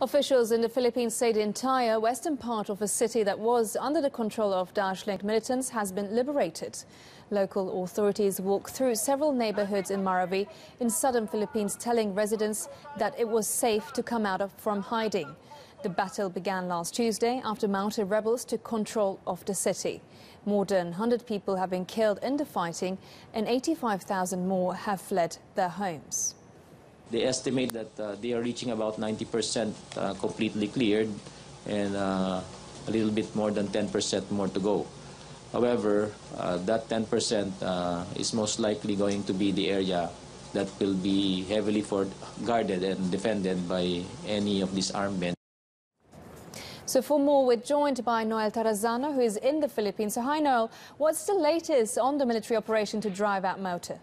Officials in the Philippines say the entire western part of a city that was under the control of Daesh-linked militants has been liberated. Local authorities walked through several neighborhoods in Marawi in southern Philippines, telling residents that it was safe to come out from hiding. The battle began last Tuesday after Maute rebels took control of the city. More than 100 people have been killed in the fighting and 85,000 more have fled their homes. They estimate that they are reaching about 90% completely cleared and a little bit more than 10% more to go. However, that 10% is most likely going to be the area that will be heavily guarded and defended by any of these armed men. So for more, we're joined by Noel Tarazano, who is in the Philippines. So hi, Noel. What's the latest on the military operation to drive out Maute?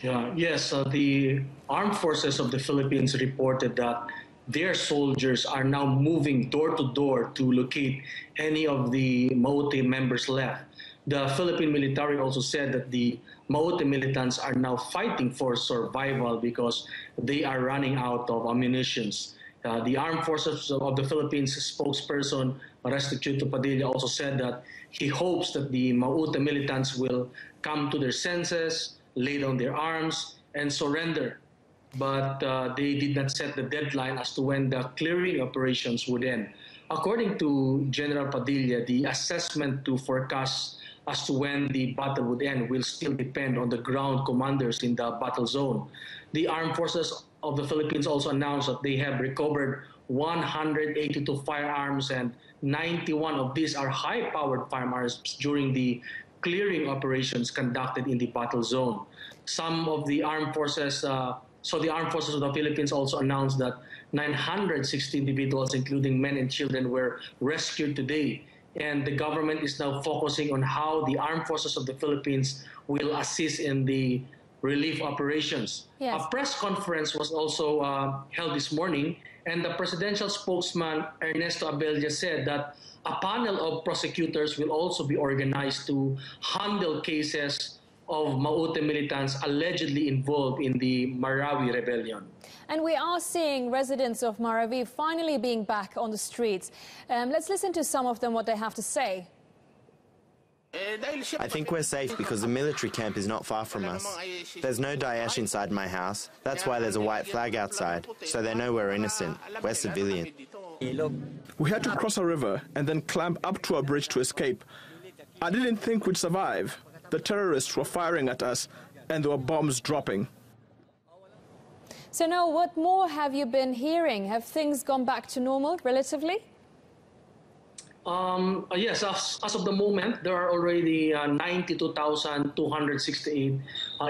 Yes, the armed forces of the Philippines reported that their soldiers are now moving door to door to locate any of the Maute members left. The Philippine military also said that the Maute militants are now fighting for survival because they are running out of ammunition. The Armed Forces of the Philippines spokesperson, Restituto Padilla, also said that he hopes that the Maute militants will come to their senses, lay down their arms, and surrender. But they did not set the deadline as to when the clearing operations would end. According to General Padilla, the assessment to forecast as to when the battle would end will still depend on the ground commanders in the battle zone. The Armed Forces of the Philippines also announced that they have recovered 182 firearms, and 91 of these are high-powered firearms during the clearing operations conducted in the battle zone. Some of the armed forces, the Armed Forces of the Philippines also announced that 960 individuals, including men and children, were rescued today. And the government is now focusing on how the Armed Forces of the Philippines will assist in the relief operations. Yes. A press conference was also held this morning, and the presidential spokesman, Ernesto Abella, said that a panel of prosecutors will also be organized to handle cases of Maute militants allegedly involved in the Marawi rebellion. And we are seeing residents of Marawi finally being back on the streets. Let's listen to some of them, what they have to say. I think we're safe because the military camp is not far from us. There's no Daesh inside my house. That's why there's a white flag outside, so they know we're innocent. We're civilian. We had to cross a river and then climb up to a bridge to escape. I didn't think we'd survive. The terrorists were firing at us and there were bombs dropping. So now, what more have you been hearing? Have things gone back to normal relatively? Yes, as of the moment, there are already 92,268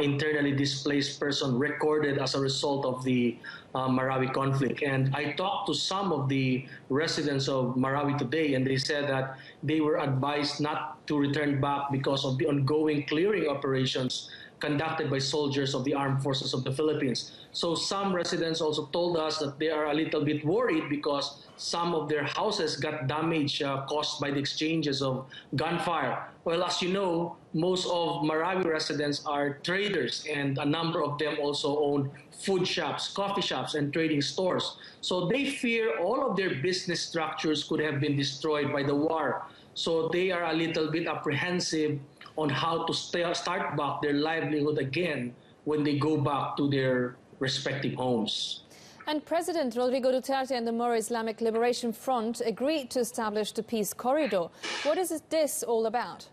internally displaced persons recorded as a result of the Marawi conflict. And I talked to some of the residents of Marawi today, and they said that they were advised not to return back because of the ongoing clearing operations conducted by soldiers of the Armed Forces of the Philippines. So some residents also told us that they are a little bit worried because some of their houses got damaged caused by the exchanges of gunfire. Well, as you know, most of Marawi residents are traders, and a number of them also own food shops, coffee shops, and trading stores. So they fear all of their business structures could have been destroyed by the war. So they are a little bit apprehensive on how to start back their livelihood again when they go back to their respective homes. And President Rodrigo Duterte and the Moro Islamic Liberation Front agreed to establish the peace corridor. What is this all about?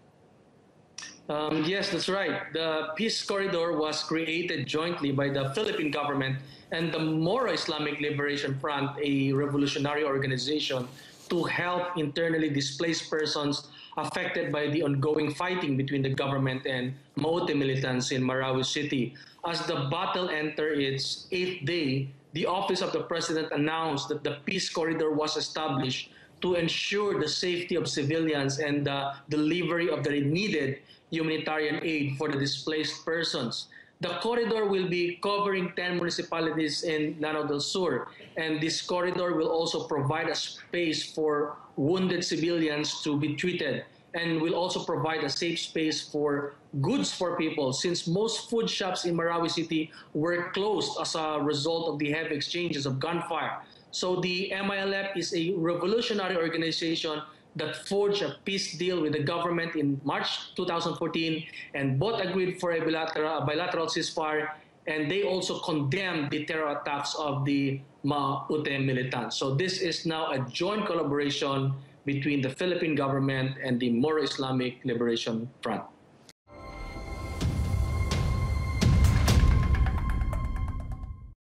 Yes, that's right. The peace corridor was created jointly by the Philippine government and the Moro Islamic Liberation Front, a revolutionary organization, to help internally displaced persons affected by the ongoing fighting between the government and Maute militants in Marawi City. As the battle entered its 8th day, the Office of the President announced that the peace corridor was established to ensure the safety of civilians and the delivery of the needed humanitarian aid for the displaced persons. The corridor will be covering 10 municipalities in Lanao del Sur, and this corridor will also provide a space for wounded civilians to be treated, and will also provide a safe space for goods for people, since most food shops in Marawi City were closed as a result of the heavy exchanges of gunfire. So the MILF is a revolutionary organization that forged a peace deal with the government in March 2014, and both agreed for a bilateral ceasefire, and they also condemned the terror attacks of the Maute militants. So this is now a joint collaboration between the Philippine government and the Moro Islamic Liberation Front.